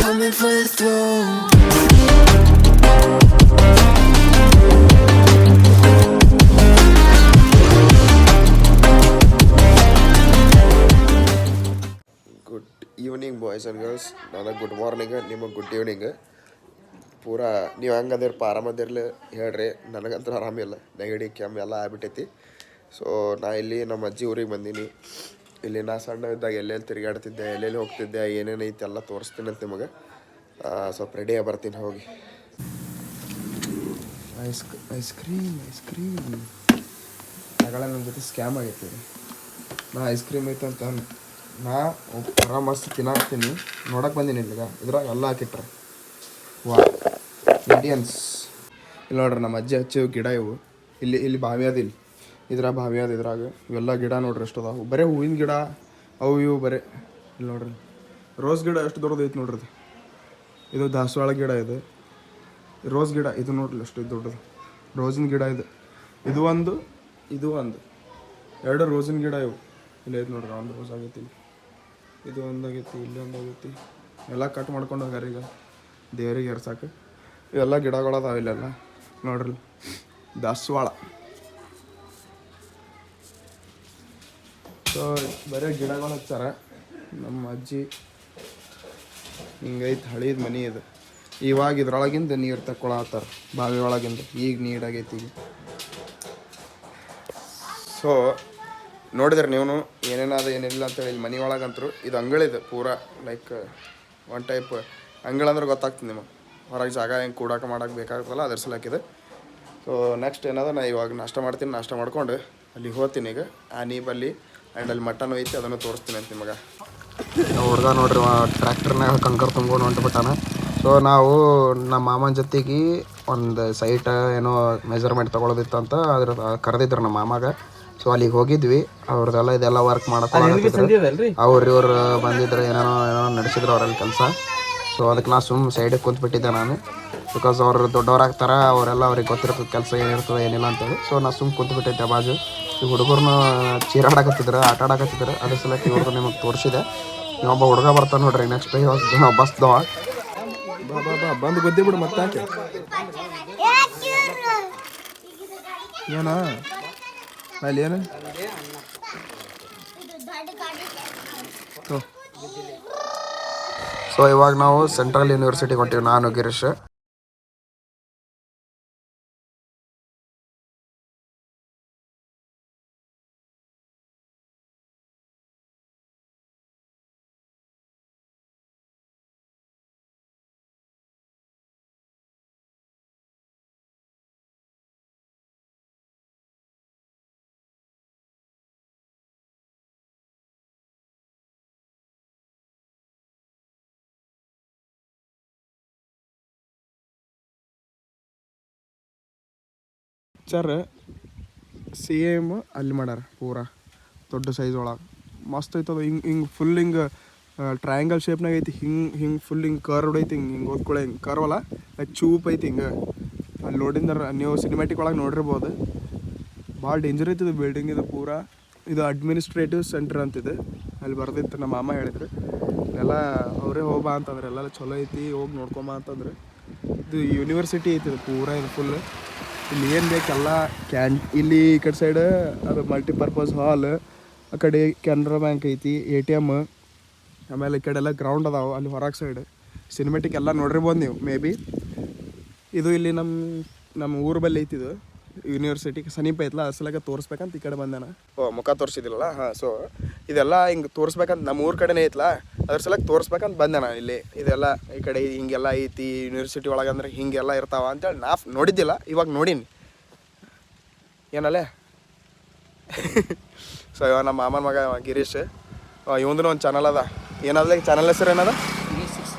coming for the throne. Good evening boys and girls. ನನಗೆ good morning, ನಿಮಗೆ good evening. ಪೂರಾ ನೀವು ಹೆಂಗದಿರಪ್ಪ, ಆರಾಮದಿರ್ಲಿ ಹೇಳ್ರಿ. ನನಗಂತೂ ಆರಾಮಿಲ್ಲ, ನೆಗಡಿ ಕೆಮ್ಮು ಎಲ್ಲ ಆಗ್ಬಿಟ್ಟೈತಿ. ಸೊ ನಾ ಇಲ್ಲಿ ನಮ್ಮ ಅಜ್ಜಿ ಊರಿಗೆ ಬಂದೀನಿ. ಇಲ್ಲಿ ನಾ ಸಣ್ಣ ಇದ್ದಾಗ ಎಲ್ಲೆಲ್ಲಿ ತಿರುಗಾಡ್ತಿದ್ದೆ, ಎಲ್ಲೆಲ್ಲಿ ಹೋಗ್ತಿದ್ದೆ, ಏನೇನೈತಿ ಎಲ್ಲ ತೋರಿಸ್ತೀನಿ ಅಂತ ನಿಮಗೆ. ಸ್ವಲ್ಪ ರೆಡಿಯಾಗಿ ಬರ್ತೀನಿ ಹೋಗಿ. ಐಸ್ ಕ್ರೀಮ್ ತಗೊಳ್ಳ ನನ್ನ ಜೊತೆ ಸ್ಕ್ಯಾಮ್ ಆಗೈತಿ. ನಾ ಐಸ್ ಕ್ರೀಮ್ ಐತೆ ಅಂತ ನಾ ಮಸ್ತ್ ತಿನ್ನಾಕ್ತೀನಿ. ನೋಡಕ್ಕೆ ಬಂದೀನಿ ಇಲ್ಲಿಗ. ಇದ್ರಾಗ ಎಲ್ಲ ಹಾಕಿಟ್ರೆ ವಾ ಇಂಡಿಯನ್ಸ್. ಇಲ್ಲಿ ನೋಡ್ರಿ ನಮ್ಮ ಅಜ್ಜಿ ಹಚ್ಚಿವು ಗಿಡ ಇವು. ಇಲ್ಲಿ ಬಾವಿ ಅದ, ಇದ್ರಾಗ ಬಾವಿ ಅದ. ಇದ್ರಾಗ ಇವೆಲ್ಲ ಗಿಡ ನೋಡ್ರಿ ಎಷ್ಟು ಅದಾವು. ಬರೀ ಹೂವಿನ ಗಿಡ ಅವು ಇವು ಬರೀ. ಇಲ್ಲಿ ನೋಡ್ರಿ ರೋಸ್ ಗಿಡ ಎಷ್ಟು ದೊಡ್ಡದೈತೆ ನೋಡ್ರಿ. ಇದು ದಾಸವಾಳ ಗಿಡ, ಇದು ರೋಸ್ ಗಿಡ. ಇದು ನೋಡ್ರಿ ಎಷ್ಟು ದೊಡ್ಡದು ರೋಸಿನ ಗಿಡ. ಇದು ಒಂದು ಎರಡು ರೋಸಿನ ಗಿಡ ಇವು. ಇಲ್ಲಿ ಐತೆ ನೋಡ್ರಿ, ಒಂದು ರೋಸ್ ಆಗೈತಿ, ಇದು ಒಂದಾಗೈತಿ, ಇಲ್ಲಿ ಒಂದಾಗೈತಿ. ಎಲ್ಲ ಕಟ್ ಮಾಡ್ಕೊಂಡು ಹೋಗ್ಯಾರ ಈಗ ದೇವರಿಗೆ ಎರ್ಸಾಕೆ. ಇವೆಲ್ಲ ಗಿಡಗಳದಾವ ಇಲ್ಲೆಲ್ಲ ನೋಡ್ರಿ. ದಾಸವಾಳ. ಸೊ ಬರೀ ಗಿಡಗಳು ಹಚ್ಚಾರ. ನಮ್ಮ ಅಜ್ಜಿ ಹಿಂಗೈತೆ, ಹಳೀದು ಮನೆ ಇದು. ಇವಾಗ ಇದ್ರೊಳಗಿಂದ ನೀರು ತಕ್ಕೊಳತ್ತಾರ, ಬಾವಿ ಒಳಗಿಂದ. ಈಗ ನೀರಾಗೈತಿ ಈಗ. ಸೊ ನೋಡಿದ್ರೆ ನೀವು ಏನೇನಾದ ಏನಿಲ್ಲ ಅಂತೇಳಿ ಇಲ್ಲಿ ಮನೆ ಒಳಗಂತರು. ಇದು ಅಂಗಳಿದೆ ಪೂರಾ, ಲೈಕ್ ಒನ್ ಟೈಪ್ ಅಂಗಳ ಅಂದ್ರೆ ಗೊತ್ತಾಗ್ತದೆ ನಿಮಗೆ. ಹೊರಗೆ ಜಾಗ ಹೆಂಗೆ ಕೂಡಾಕ ಮಾಡೋಕೆ ಬೇಕಾಗ್ತಲ್ಲ, ಅದ್ರ ಸಲಕ್ಕಿದೆ. ಸೊ ನೆಕ್ಸ್ಟ್ ಏನದ, ನಾ ಇವಾಗ ನಾಷ್ಟ ಮಾಡ್ತೀನಿ. ನಾಷ್ಟ ಮಾಡ್ಕೊಂಡು ಅಲ್ಲಿ ಹೋಗ್ತೀನಿ ಈಗ ಆನಿ ಬಲ್ಲಿ. ಆ್ಯಂಡ್ ಅಲ್ಲಿ ಮಟನ್ ಐತಿ, ಅದನ್ನು ತೋರಿಸ್ತೀನಿ ಅಂತ ನಿಮಗೆ. ಹುಡುಗ ನೋಡ್ರಿ ಟ್ರ್ಯಾಕ್ಟರ್ನಾಗ ಕಂಕರ್ ತುಂಬ್ಕೊಂಡು ಹೊಂಟ್ಬಿಟ್ಟಾನ. ಸೊ ನಾವು ನಮ್ಮ ಮಾಮನ ಜೊತೆಗೆ ಒಂದು ಸೈಟ್ ಏನೋ ಮೆಜರ್ಮೆಂಟ್ ತೊಗೊಳೋದಿತ್ತು ಅಂತ ಅದ್ರ ಕರೆದಿದ್ರು ನಮ್ಮ ಮಾಮಾಗ. ಸೊ ಅಲ್ಲಿಗೆ ಹೋಗಿದ್ವಿ. ಅವ್ರದ್ದೆಲ್ಲ ಇದೆಲ್ಲ ವರ್ಕ್ ಮಾಡಕ್ಕೆ ಇವ್ರು ಬಂದಿದ್ರು, ಏನೇನೋ ನಡೆಸಿದ್ರು ಅವರಲ್ಲಿ ಕೆಲಸ. ಸೊ ಅದಕ್ಕೆ ನಾ ಸೈಡಿಗೆ ಕುಂತ್ಬಿಟ್ಟಿದ್ದೆ ನಾನು. ಬಿಕಾಸ್ ಅವ್ರು ದೊಡ್ಡವ್ರಾಗ್ತಾರ, ಅವರೆಲ್ಲ ಅವ್ರಿಗೆ ಗೊತ್ತಿರ್ತದೆ ಕೆಲಸ ಏನಿರ್ತದೆ ಏನಿಲ್ಲ ಅಂತೇಳಿ. ಸೊ ನಾ ಕುಂತ್ಬಿಟ್ಟಿದ್ದೆ ಬಾಜು. ಈ ಹುಡುಗರನ್ನ ಚೀರಾಡಕತ್ತಿದ್ರು, ಆಟ ಆಡಕತ್ತಿದ್ರು. ಅದ್ರ ಸಲಕ್ಕೆ ಇವ್ರದ್ದು ನಿಮಗೆ ತೋರಿಸಿದೆ. ಇನ್ನೊಬ್ಬ ಹುಡುಗ ಬರ್ತಾನೆ ನೋಡ್ರಿ ನೆಕ್ಸ್ಟ್ ಬಸ್ದವ. ಬಾ ಬಂದು ಗೊದ್ದಿ ಬಿಡು ಮತ್ತೆ ಏನ ಅಲ್ಲಿ ಏನು. ಸೊ ಇವಾಗ ನಾವು ಸೆಂಟ್ರಲ್ ಯೂನಿವರ್ಸಿಟಿಗೆ ಹೊಂಟೀವಿ, ನಾನು ಗಿರೀಶ್. ಪಿಕ್ಚರ್ ಸೇಮ್ ಅಲ್ಲಿ ಮಾಡ್ಯಾರ, ಪೂರಾ ದೊಡ್ಡ ಸೈಜ್ ಒಳಗೆ. ಮಸ್ತ್ ಐತದ. ಹಿಂಗೆ ಫುಲ್ ಹಿಂಗೆ ಟ್ರಯಾಂಗಲ್ ಶೇಪ್ನಾಗ ಐತಿ. ಹಿಂಗೆ ಫುಲ್ ಹಿಂಗೆ ಕರ್ವ್ಡ್ ಐತಿ. ಹಿಂಗೆ ಓದ್ಕೊಳ್ಳೆ ಹಿಂಗೆ ಕರ್ವಲ್ಲ, ಲೈಕ್ ಚೂಪ್ ಐತಿ ಹಿಂಗೆ. ಅಲ್ಲಿ ನೋಡಿದ್ರೆ ನೀವು ಸಿನಿಮ್ಯಾಟಿಕ್ ಒಳಗೆ ನೋಡಿರ್ಬೋದು. ಭಾಳ ಡೇಂಜರ್ ಐತಿದು ಬಿಲ್ಡಿಂಗ್. ಇದು ಪೂರಾ ಇದು ಅಡ್ಮಿನಿಸ್ಟ್ರೇಟಿವ್ ಸೆಂಟರ್ ಅಂತಿದೆ. ಅಲ್ಲಿ ಬರ್ದಿತ್ತು, ನಮ್ಮ ಮಾಮ ಹೇಳಿದ್ರು. ಎಲ್ಲ ಅವರೇ ಹೋಗ್ಬಾ ಅಂತಂದ್ರೆ, ಎಲ್ಲ ಚಲೋ ಐತಿ, ಹೋಗಿ ನೋಡ್ಕೊಂಬ ಅಂತಂದ್ರೆ. ಇದು ಯೂನಿವರ್ಸಿಟಿ ಐತಿ, ಇದು ಪೂರಾ. ಇದು ಫುಲ್ ಇಲ್ಲಿ ಏನು ಬೇಕೆಲ್ಲ ಇಲ್ಲಿ ಈ ಕಡೆ ಸೈಡ್ ಅದು ಮಲ್ಟಿಪರ್ಪಸ್ ಹಾಲ್, ಆ ಕಡೆ ಕೆನರಾ ಬ್ಯಾಂಕ್ ಐತಿ, ATM. ಆಮೇಲೆ ಈ ಕಡೆ ಎಲ್ಲ ಗ್ರೌಂಡ್ ಅದಾವೆ. ಅಲ್ಲಿ ಹೊರಗೆ ಸೈಡ್ ಸಿನಿಮೆಟಿಕ್ ಎಲ್ಲ ನೋಡಿರ್ಬೋದು ನೀವು ಮೇ ಬಿ. ಇದು ಇಲ್ಲಿ ನಮ್ಮ ಊರ ಬಲ್ಲಿ ಐತಿದು ಯೂನಿವರ್ಸಿಟಿ. ಸಮೀಪ ಐತಲ್ಲ, ಅಸಲಾಗ ತೋರಿಸ್ಬೇಕಂತ ಈ ಕಡೆ ಬಂದಾನ. ಮುಖ ತೋರಿಸಿದಿಲ್ಲ. ಹಾಂ, ಸೊ ಇದೆಲ್ಲ ಹಿಂಗೆ ತೋರಿಸ್ಬೇಕಂತ ನಮ್ಮ ಊರ ಕಡೆನೇ ಐತಲ್ಲ, ಅದ್ರ ಸಲಕ್ಕೆ ತೋರಿಸ್ಬೇಕಂತ ಬಂದೆ ನಾನು ಇಲ್ಲಿ. ಇದೆಲ್ಲ ಈ ಕಡೆ ಹಿಂಗೆಲ್ಲ ಐತಿ ಯೂನಿವರ್ಸಿಟಿ ಒಳಗೆ, ಅಂದ್ರೆ ಹಿಂಗೆಲ್ಲ ಇರ್ತಾವ ಅಂತೇಳಿ ನಾ ನೋಡಿದ್ದಿಲ್ಲ. ಇವಾಗ ನೋಡೀನಿ ಏನಲ್ಲೇ. ಸೊ ಇವಾಗ ನಮ್ಮ ಮಾಮನ ಮಗ ಗಿರೀಶ್, ಇವಂದು ಒಂದು ಚಾನಲ್ ಅದ. ಏನದ ಚಾನಲ್ ಹೆಸರು ಏನದ?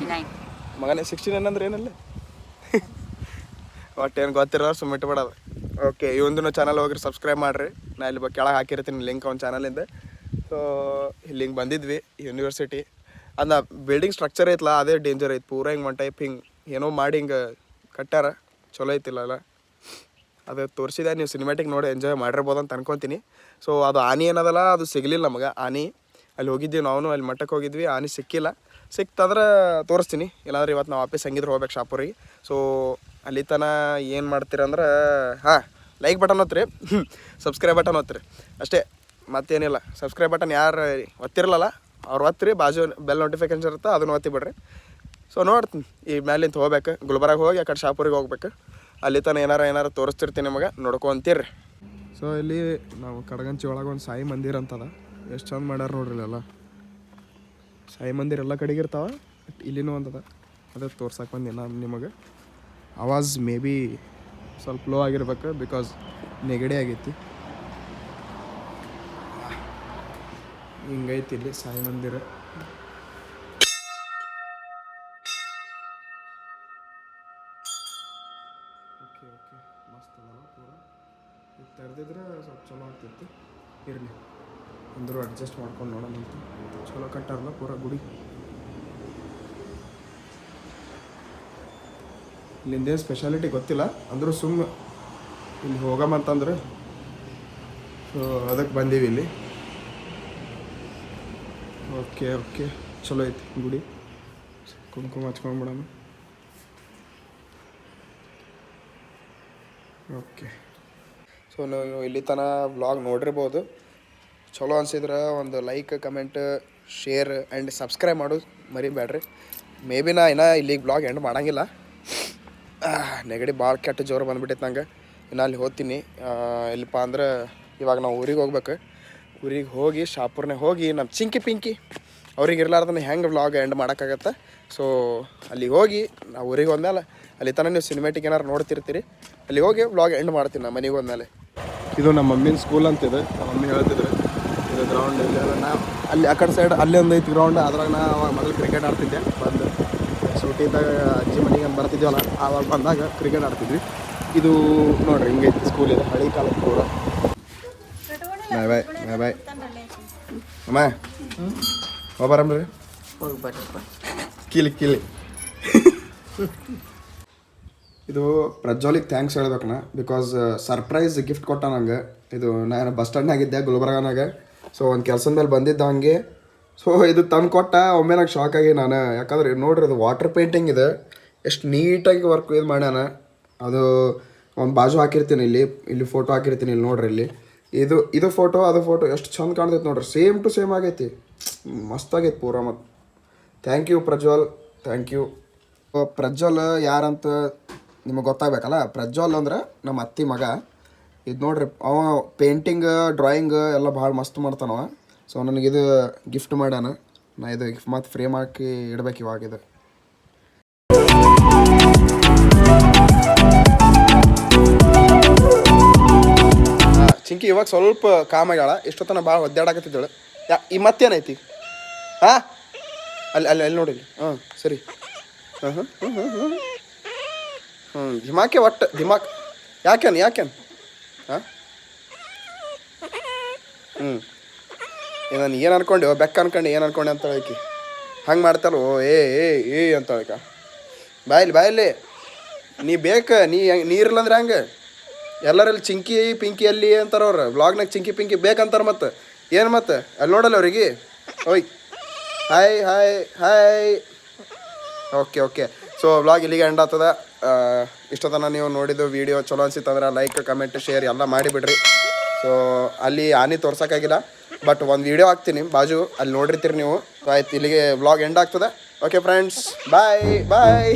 ಮಗನೇ 69 ಅಂದ್ರೆ ಏನಲ್ಲ ಒಟ್ಟೇನು ಗೊತ್ತಿರೋರು ಸುಮ್ಮಿಟ್ಟು ಬಿಡೋದು. ಓಕೆ, ಇವಂದು ಚಾನಲ್ ಹೋಗ್ರಿ ಸಬ್ಸ್ಕ್ರೈಬ್ ಮಾಡಿರಿ. ನಾ ಇಲ್ಲಿ ಕೆಳಗೆ ಹಾಕಿರ್ತೀನಿ ಲಿಂಕ್ ಅವ್ನ ಚಾನಲಿಂದ. ಸೊ ಇಲ್ಲಿ ಹಿಂಗೆ ಬಂದಿದ್ವಿ ಯೂನಿವರ್ಸಿಟಿ. ಅದು ಬಿಲ್ಡಿಂಗ್ ಸ್ಟ್ರಕ್ಚರ್ ಐತಲ್ಲ, ಅದೇ ಡೇಂಜರ್ ಐತಿ. ಪೂರಾ ಹಿಂಗೆ ಒನ್ ಟೈಪ್ ಹಿಂಗೆ ಏನೋ ಮಾಡಿ ಹಿಂಗೆ ಕಟ್ಟಾರ. ಚಲೋ ಐತಿಲ್ಲ ಅದು ತೋರಿಸಿದೆ. ನೀವು ಸಿನಿಮ್ಯಾಟಿಕ್ ನೋಡಿ ಎಂಜಾಯ್ ಮಾಡಿರ್ಬೋದು ಅಂತ ಅನ್ಕೊತೀನಿ. ಸೊ ಅದು ಆನೆ ಏನದಲ್ಲ, ಅದು ಸಿಗಲಿಲ್ಲ ನಮಗೆ ಆನೆ. ಅಲ್ಲಿ ಹೋಗಿದ್ವಿ ನಾವು, ಅಲ್ಲಿ ಮಠಕ್ಕೆ ಹೋಗಿದ್ವಿ, ಆನೆ ಸಿಕ್ಕಿಲ್ಲ. ಸಿಕ್ತಂದ್ರೆ ತೋರಿಸ್ತೀನಿ. ಇಲ್ಲಾಂದ್ರೆ ಇವತ್ತು ನಾವು ವಾಪಸ್ ಹೆಂಗಿದ್ರು ಹೋಗ್ಬೇಕು ಶಾಪುರಿಗೆ. ಸೊ ಅಲ್ಲಿ ತನಕ ಏನು ಮಾಡ್ತೀರಂದ್ರೆ ಹಾಂ, ಲೈಕ್ ಬಟನ್ ಒತ್ತಿರಿ, ಸಬ್ಸ್ಕ್ರೈಬ್ ಬಟನ್ ಒತ್ತಿರಿ ಅಷ್ಟೇ, ಮತ್ತೇನಿಲ್ಲ. ಸಬ್ಸ್ಕ್ರೈಬ್ ಬಟನ್ ಯಾರು ಒತ್ತಿರಲ್ಲ ಅವ್ರು ಒತ್ತಿರಿ, ಬಾಜು ಬೆಲ್ ನೋಟಿಫಿಕೇಶನ್ ಇರುತ್ತೆ ಅದನ್ನು ಒತ್ತಿ ಬಿಡ್ರಿ. ಸೊ ನೋಡ್ತೀನಿ ಈ ಮ್ಯಾಲಿಂದ ಹೋಗ್ಬೇಕು, ಗುಲ್ಬರ್ಗ ಹೋಗಿ ಆ ಕಡೆ ಶಾಪುರಿಗೆ ಹೋಗ್ಬೇಕು. ಅಲ್ಲಿ ತನಕ ಏನಾರು ತೋರಿಸ್ತಿರ್ತೀನಿ ನಿಮಗೆ, ನೋಡ್ಕೊಂತೀರಿ. ಸೊ ಇಲ್ಲಿ ನಾವು ಕಡಗಂಚಿ ಒಳಗೆ ಒಂದು ಸಾಯಿ ಮಂದಿರ ಅಂತದ, ಎಷ್ಟು ಚಂದ ಮಾಡ್ಯಾರ ನೋಡ್ರಿ. ಇಲ್ಲೆಲ್ಲ ಸಾಯಿ ಮಂದಿರ ಎಲ್ಲ ಕಡೆಗೆ ಇರ್ತಾವೆ, ಇಲ್ಲಿನೂ ಒಂದದ, ಅದೇ ತೋರ್ಸಕ್ಕೆ ಬಂದು ನಾನು ನಿಮಗೆ. ಆವಾಜ್ ಮೇ ಬಿ ಸ್ವಲ್ಪ ಲೋ ಆಗಿರ್ಬೇಕು, ಬಿಕಾಸ್ ನೆಗಡಿ ಆಗೈತಿ. ಹಿಂಗೈತಿ ಇಲ್ಲಿ ಸಾಯಿ ಮಂದಿರ. ಓಕೆ ಓಕೆ, ಮಸ್ತ್ ಅದಲ್ಲ ಪೂರ. ಇದು ತೆರೆದಿದ್ರೆ ಸ್ವಲ್ಪ ಚಲೋ ಆಗ್ತಿತ್ತು. ಇರಲಿ ಅಂದರೂ ಅಡ್ಜಸ್ಟ್ ಮಾಡ್ಕೊಂಡು ನೋಡೋಣಂತ. ಚಲೋ ಕಟ್ಟಾರಲ್ಲ ಪೂರ ಗುಡಿ. ಇಲ್ಲಿಂದೇನು ಸ್ಪೆಷಾಲಿಟಿ ಗೊತ್ತಿಲ್ಲ, ಅಂದರೂ ಸುಮ್ಮ ಇಲ್ಲಿ ಹೋಗಮಂತಂದ್ರೆ ಸೊ ಅದಕ್ಕೆ ಬಂದೀವಿ ಇಲ್ಲಿ. ಓಕೆ ಓಕೆ, ಚಲೋ ಐತಿ ಗುಡಿ. ಕುಂಕುಮ ಹಚ್ಕೊಂಡ್ಬಿಡೋಣ. ಓಕೆ, ಸೊ ನೀವು ಇಲ್ಲಿ ತನಕ ವ್ಲಾಗ್ ನೋಡಿರ್ಬೋದು. ಚಲೋ ಅನ್ಸಿದ್ರೆ ಒಂದು like, comment, share and subscribe ಮಾಡೋದು ಮರಿಬೇಡ್ರಿ. ಮೇ ಬಿ ನಾ ಇನ್ನೂ ಇಲ್ಲಿಗೆ ವ್ಲಾಗ್ ಎಂಡ್ ಮಾಡೋಂಗಿಲ್ಲ, ನೆಗಡಿ ಭಾಳ ಕೆಟ್ಟ ಜೋರು ಬಂದುಬಿಟ್ಟೈತೆ ನಂಗೆ. ಇನ್ನು ಅಲ್ಲಿ ಹೋಗ್ತೀನಿ. ಇಲ್ಲಪ್ಪ ಅಂದ್ರೆ ಇವಾಗ ನಾವು ಊರಿಗೆ ಹೋಗ್ಬೇಕು. ಊರಿಗೆ ಹೋಗಿ ಶಾಪುರ್ನಾಗ ಹೋಗಿ ನಮ್ಮ ಚಿಂಕಿ ಪಿಂಕಿ ಅವ್ರಿಗೆ ಇರ್ಲಾರ್ದನ್ನ ಹೆಂಗೆ ವ್ಲಾಗ್ ಎಂಡ್ ಮಾಡೋಕ್ಕಾಗತ್ತೆ. ಸೊ ಅಲ್ಲಿಗೆ ಹೋಗಿ ನಾವು ಊರಿಗೆ ಹೋದ್ಮೇಲೆ ಅಲ್ಲಿ ತನಕ ನೀವು ಸಿನಿಮ್ಯಾಟಿಕ್ ಏನಾರು ನೋಡ್ತಿರ್ತೀರಿ, ಅಲ್ಲಿ ಹೋಗಿ ವ್ಲಾಗ್ ಎಂಡ್ ಮಾಡ್ತೀನಿ ನಾನು ಮನೆಗೆ ಹೋದ್ಮೇಲೆ. ಇದು ನಮ್ಮ ಮಮ್ಮಿನ ಸ್ಕೂಲ್ ಅಂತಿದೆ, ನಮ್ಮ ಮಮ್ಮಿ ಹೇಳ್ತಿದ್ರು. ಇದು ಗ್ರೌಂಡ್ ಇಲ್ಲ, ನಾವು ಅಲ್ಲಿ ಆ ಕಡೆ ಸೈಡ್ ಅಲ್ಲಿ ಒಂದು ಐತಿ ಗ್ರೌಂಡ್, ಅದ್ರಾಗ ನಾ ಅವಾಗ ಮೊದಲು ಕ್ರಿಕೆಟ್ ಆಡ್ತಿದ್ದೆ. ಬಂದು ಸೂಟಿ ಇದ್ದಾಗ ಅಜ್ಜಿ ಮನೆಗೆ ಬರ್ತಿದ್ದೀವಲ್ಲ, ಆವಾಗ ಬಂದಾಗ ಕ್ರಿಕೆಟ್ ಆಡ್ತಿದ್ವಿ. ಇದು ನೋಡ್ರಿ ಹಿಂಗೈತಿ ಸ್ಕೂಲ್, ಇದೆ ಹಳೆ ಕಾಲದ ಪೂರ. ಬಾಯ್ ಬಾಯ್ ಬಾಯ್ ಬಾಯ್ ಅಮ್ಮ, ಹೋಗ್ಬಾರಮ್ರಿ. ಕೀಲಿ ಕೀಲಿ. ಇದು ಪ್ರಜ್ವಲಿಗೆ ಥ್ಯಾಂಕ್ಸ್ ಹೇಳ್ಬೇಕಣ್ಣ, ಬಿಕಾಸ್ ಸರ್ಪ್ರೈಸ್ ಗಿಫ್ಟ್ ಕೊಟ್ಟ ನಂಗೆ. ಇದು ನಾನು ಬಸ್ ಸ್ಟ್ಯಾಂಡ್ನಾಗಿದ್ದೆ ಗುಲ್ಬರ್ಗನಾಗ. ಸೊ ಒಂದು ಕೆಲಸದ ಮೇಲೆ ಬಂದಿದ್ದ ಹಂಗೆ. ಸೊ ಇದು ತಂದು ಕೊಟ್ಟ, ಒಮ್ಮೆ ನಂಗೆ ಶಾಕ್ ಆಗಿ ನಾನು. ಯಾಕಂದ್ರೆ ನೋಡ್ರಿ ಅದು ವಾಟರ್ ಪೇಂಟಿಂಗ್ ಇದೆ, ಎಷ್ಟು ನೀಟಾಗಿ ವರ್ಕ್ ಇದು ಮಾಡ್ಯಾನ. ಅದು ಒಂದು ಬಾಜು ಹಾಕಿರ್ತೀನಿ, ಇಲ್ಲಿ ಫೋಟೋ ಹಾಕಿರ್ತೀನಿ, ಇಲ್ಲಿ ನೋಡ್ರಿ. ಇಲ್ಲಿ ಇದು ಫೋಟೋ, ಅದು ಫೋಟೋ ಎಷ್ಟು ಚಂದ ಕಾಣ್ತೈತೆ ನೋಡ್ರಿ. ಸೇಮ್ ಟು ಸೇಮ್ ಆಗೈತಿ, ಮಸ್ತಾಗೈತಿ ಪೂರ. ಮತ್ತು thank you Prajwal, thank you. Prajwal ಯಾರಂತ ನಿಮಗೆ ಗೊತ್ತಾಗಬೇಕಲ್ಲ. ಪ್ರಜ್ವಲ್ ಅಂದ್ರೆ ನಮ್ಮ ಅತ್ತಿ ಮಗ. ಇದು ನೋಡ್ರಿ, ಅವ ಪೇಂಟಿಂಗ್, ಡ್ರಾಯಿಂಗ್ ಎಲ್ಲ ಭಾಳ ಮಸ್ತ್ ಮಾಡ್ತಾನವ. ಸೊ ನನಗಿದು ಗಿಫ್ಟ್ ಮಾಡ್ಯಾನ. ನಾ ಇದು ಮತ್ತು ಫ್ರೇಮ್ ಹಾಕಿ ಇಡ್ಬೇಕು ಇವಾಗ. ಇದು ಚಿಂಕಿ ಇವಾಗ ಸ್ವಲ್ಪ ಕಾಮ್ ಆಗ್ಯಾಳ. ಇಷ್ಟೊತ್ತನ ಭಾಳ ಒದ್ದಾಡಕತ್ತಿದ್ದಾಳೆ. ಈ ಮತ್ತೇನೈತಿ? ಹಾಂ, ಅಲ್ಲಿ ನೋಡಿಲ್ಲ. ಹಾಂ ಸರಿ. ಧಿಮಾಕೆ ಒಟ್ಟು ಧಿಮಾಕ್. ಯಾಕೇನು ಹಾಂ ನಾನು ಏನು ಅನ್ಕೊಂಡೆ, ಬೆಕ್ಕ ಅನ್ಕೊಂಡು ಏನು ಅನ್ಕೊಂಡೆ ಅಂತ ಹೇಳಕ್ಕೆ ಹಂಗೆ ಮಾಡ್ತಾರೋ. ಏ ಅಂತ ಹೇಳಕ ಬಾಯಲ್ಲಿ ನೀ ನೀ ಇರಲ್ಲಂದ್ರೆ ಹಂಗೆ. ಎಲ್ಲರಲ್ಲಿ ಚಿಂಕಿ ಪಿಂಕಿ ಅಲ್ಲಿ ಅಂತಾರೆ ಅವ್ರು ವ್ಲಾಗ್ನಾಗ. ಚಿಂಕಿ ಪಿಂಕಿ ಬೇಕಂತಾರೆ. ಮತ್ತು ಏನು ಮತ್ತೆ ಅಲ್ಲಿ ನೋಡಲ್ಲ ಅವ್ರಿಗೆ. ಓಯ್ ಹಾಯ್. ಓಕೆ. ಸೊ ವ್ಲಾಗ್ ಇಲ್ಲಿಗೆ ಎಂಡ್ ಆಗ್ತದ. ಇಷ್ಟೊತ್ತನ ನೀವು ನೋಡಿದ್ದು ವೀಡಿಯೋ ಚಲೋ ಅನ್ಸಿತ್ತಂದ್ರೆ ಲೈಕ್, ಕಮೆಂಟ್, ಶೇರ್ ಎಲ್ಲ ಮಾಡಿಬಿಡ್ರಿ. ಸೊ ಅಲ್ಲಿ ಆನೆ ತೋರ್ಸೋಕ್ಕಾಗಿಲ್ಲ, ಬಟ್ ಒಂದು ವೀಡಿಯೋ ಹಾಕ್ತೀನಿ ಬಾಜು, ಅಲ್ಲಿ ನೋಡಿರ್ತೀರಿ ನೀವು. ಆಯ್ತು, ಇಲ್ಲಿಗೆ ವ್ಲಾಗ್ ಎಂಡ್ ಆಗ್ತದೆ. ಓಕೆ ಫ್ರೆಂಡ್ಸ್, ಬಾಯ್.